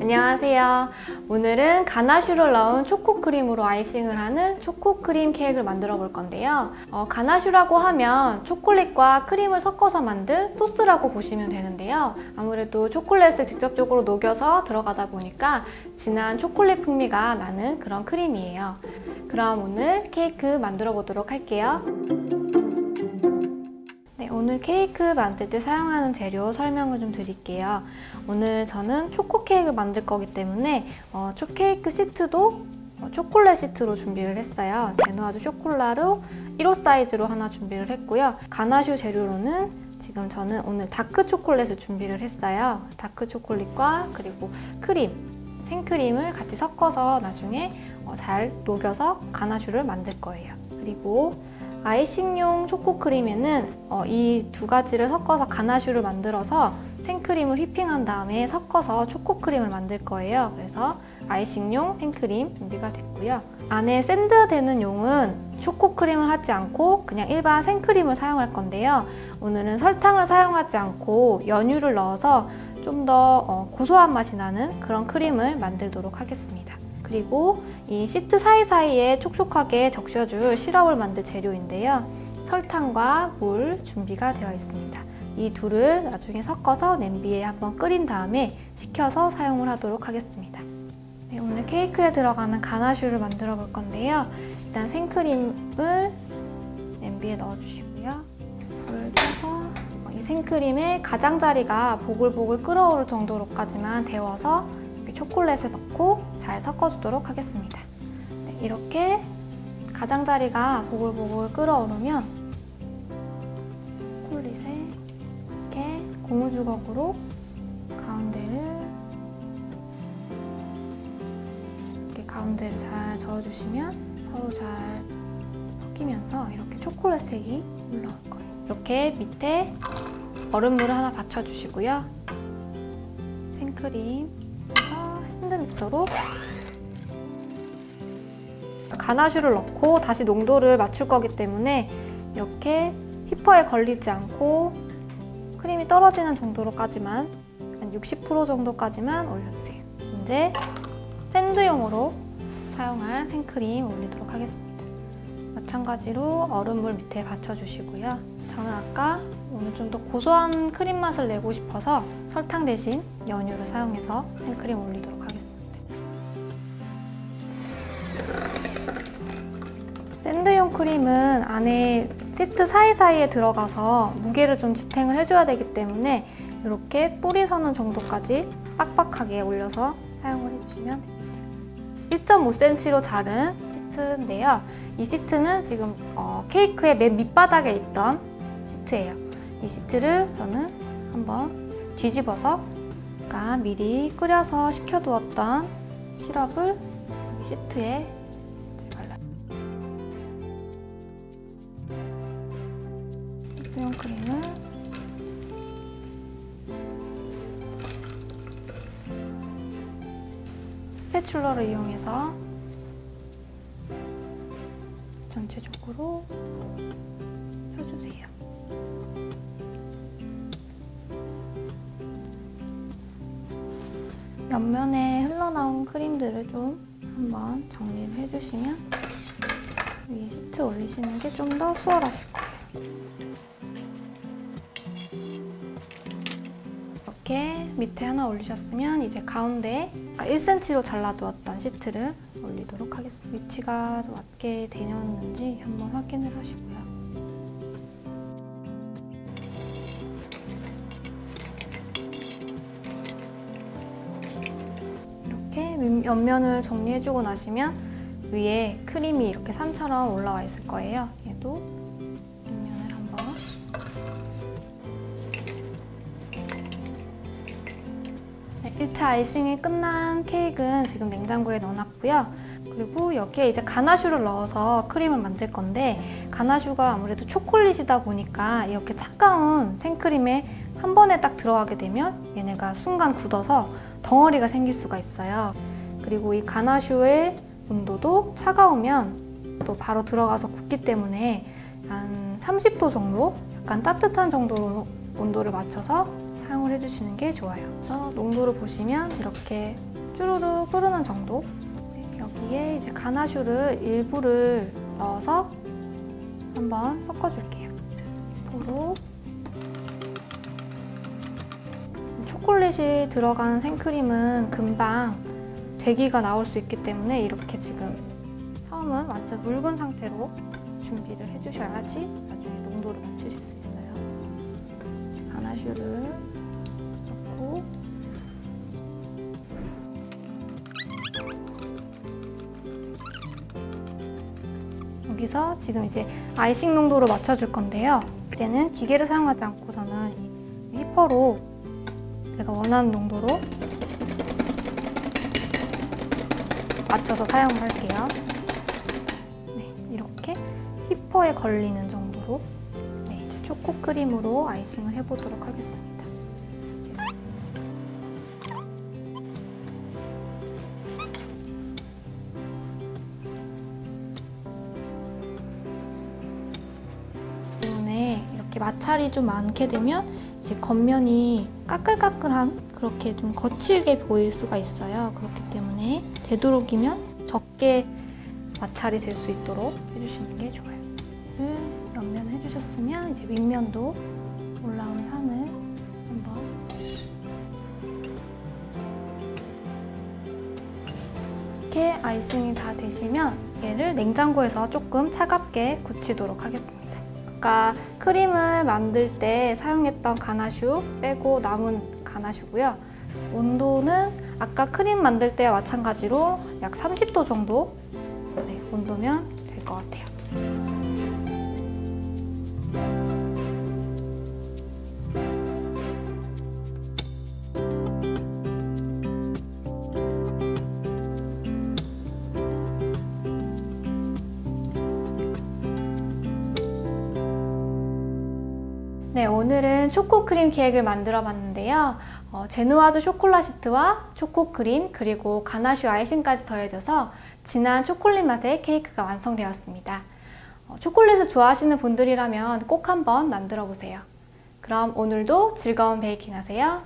안녕하세요. 오늘은 가나슈를 넣은 초코크림으로 아이싱을 하는 초코크림 케이크를 만들어 볼 건데요. 가나슈라고 하면 초콜릿과 크림을 섞어서 만든 소스라고 보시면 되는데요. 아무래도 초콜릿을 직접적으로 녹여서 들어가다 보니까 진한 초콜릿 풍미가 나는 그런 크림이에요. 그럼 오늘 케이크 만들어 보도록 할게요. 네, 오늘 케이크 만들 때 사용하는 재료 설명을 좀 드릴게요. 오늘 저는 초코 케이크를 만들 거기 때문에 케이크 시트도 초콜릿 시트로 준비를 했어요. 제누아주 쇼콜라로 1호 사이즈로 하나 준비를 했고요. 가나슈 재료로는 지금 저는 오늘 다크 초콜릿을 준비를 했어요. 다크 초콜릿과 그리고 크림, 생크림을 같이 섞어서 나중에 잘 녹여서 가나슈를 만들 거예요. 그리고 아이싱용 초코크림에는 이 두 가지를 섞어서 가나슈를 만들어서 생크림을 휘핑한 다음에 섞어서 초코크림을 만들 거예요. 그래서 아이싱용 생크림 준비가 됐고요. 안에 샌드되는 용은 초코크림을 하지 않고 그냥 일반 생크림을 사용할 건데요. 오늘은 설탕을 사용하지 않고 연유를 넣어서 좀 더 고소한 맛이 나는 그런 크림을 만들도록 하겠습니다. 그리고 이 시트 사이사이에 촉촉하게 적셔줄 시럽을 만들 재료인데요. 설탕과 물 준비가 되어 있습니다. 이 둘을 나중에 섞어서 냄비에 한번 끓인 다음에 식혀서 사용을 하도록 하겠습니다. 네, 오늘 케이크에 들어가는 가나슈를 만들어 볼 건데요. 일단 생크림을 냄비에 넣어주시고요. 불을 켜서 이 생크림에 가장자리가 보글보글 끓어오를 정도로까지만 데워서 초콜릿을 넣고 잘 섞어주도록 하겠습니다. 네, 이렇게 가장자리가 보글보글 끓어오르면 초콜릿에 이렇게 고무주걱으로 가운데를 잘 저어주시면 서로 잘 섞이면서 이렇게 초콜릿 색이 올라올 거예요. 이렇게 밑에 얼음물을 하나 받쳐주시고요. 생크림 핸드믹서로 가나슈를 넣고 다시 농도를 맞출 거기 때문에 이렇게 휘퍼에 걸리지 않고 크림이 떨어지는 정도로까지만 한 60% 정도까지만 올려주세요. 이제 샌드용으로 사용할 생크림 올리도록 하겠습니다. 마찬가지로 얼음물 밑에 받쳐주시고요. 저는 아까 오늘 좀 더 고소한 크림 맛을 내고 싶어서 설탕 대신 연유를 사용해서 생크림 올리도록 하겠습니다. 샌드용 크림은 안에 시트 사이사이에 들어가서 무게를 좀 지탱을 해줘야 되기 때문에 이렇게 뿌리 서는 정도까지 빡빡하게 올려서 사용을 해주시면 됩니다. 1.5cm로 자른 시트인데요. 이 시트는 지금 케이크의 맨 밑바닥에 있던 시트예요. 이 시트를 저는 한번 뒤집어서 아까 미리 끓여서 식혀두었던 시럽을 시트에 발라요. 샌드용 크림을 스패츌러를 이용해서 전체적으로 펴주세요. 옆면에 흘러나온 크림들을 좀 한번 정리를 해주시면 위에 시트 올리시는 게 좀 더 수월하실 거예요. 이렇게 밑에 하나 올리셨으면 이제 가운데 1cm로 잘라두었던 시트를 올리도록 하겠습니다. 위치가 맞게 되었는지 한번 확인을 하시고요. 옆면을 정리해주고 나시면 위에 크림이 이렇게 산처럼 올라와 있을 거예요. 얘도 옆면을 한번 네, 1차 아이싱이 끝난 케이크는 지금 냉장고에 넣어놨고요. 그리고 여기에 이제 가나슈를 넣어서 크림을 만들 건데 가나슈가 아무래도 초콜릿이다 보니까 이렇게 차가운 생크림에 한 번에 딱 들어가게 되면 얘네가 순간 굳어서 덩어리가 생길 수가 있어요. 그리고 이 가나슈의 온도도 차가우면 또 바로 들어가서 굳기 때문에 한 30도 정도? 약간 따뜻한 정도로 온도를 맞춰서 사용을 해주시는 게 좋아요. 그래서 농도를 보시면 이렇게 쭈루룩 흐르는 정도. 여기에 이제 가나슈를 일부를 넣어서 한번 섞어줄게요. 서로 초콜릿이 들어간 생크림은 금방 되기가 나올 수 있기 때문에 이렇게 지금 처음은 완전 묽은 상태로 준비를 해주셔야지 나중에 농도를 맞추실 수 있어요. 가나슈를 넣고 여기서 지금 이제 아이싱 농도를 맞춰줄 건데요. 이때는 기계를 사용하지 않고서는 이 히퍼로 제가 원하는 농도로 맞춰서 사용을 할게요. 네, 이렇게 히퍼에 걸리는 정도로 이제 초코 크림으로 아이싱을 해보도록 하겠습니다. 이렇게 마찰이 좀 많게 되면 이제 겉면이 까끌까끌한 그렇게 좀 거칠게 보일 수가 있어요. 그렇기 때문에 되도록이면 적게 마찰이 될 수 있도록 해주시는 게 좋아요. 옆면 해주셨으면 이제 윗면도 올라온 상을 한번 이렇게 아이싱이 다 되시면 얘를 냉장고에서 조금 차갑게 굳히도록 하겠습니다. 아까 크림을 만들 때 사용했던 가나슈 빼고 남은 가나슈고요. 온도는 아까 크림 만들 때와 마찬가지로 약 30도 정도 온도면 될 것 같아요. 네, 오늘은 초코크림 케이크를 만들어 봤는데요. 제누아즈 쇼콜라시트와 초코크림 그리고 가나슈 아이싱까지 더해져서 진한 초콜릿 맛의 케이크가 완성되었습니다. 초콜릿을 좋아하시는 분들이라면 꼭 한번 만들어 보세요. 그럼 오늘도 즐거운 베이킹 하세요.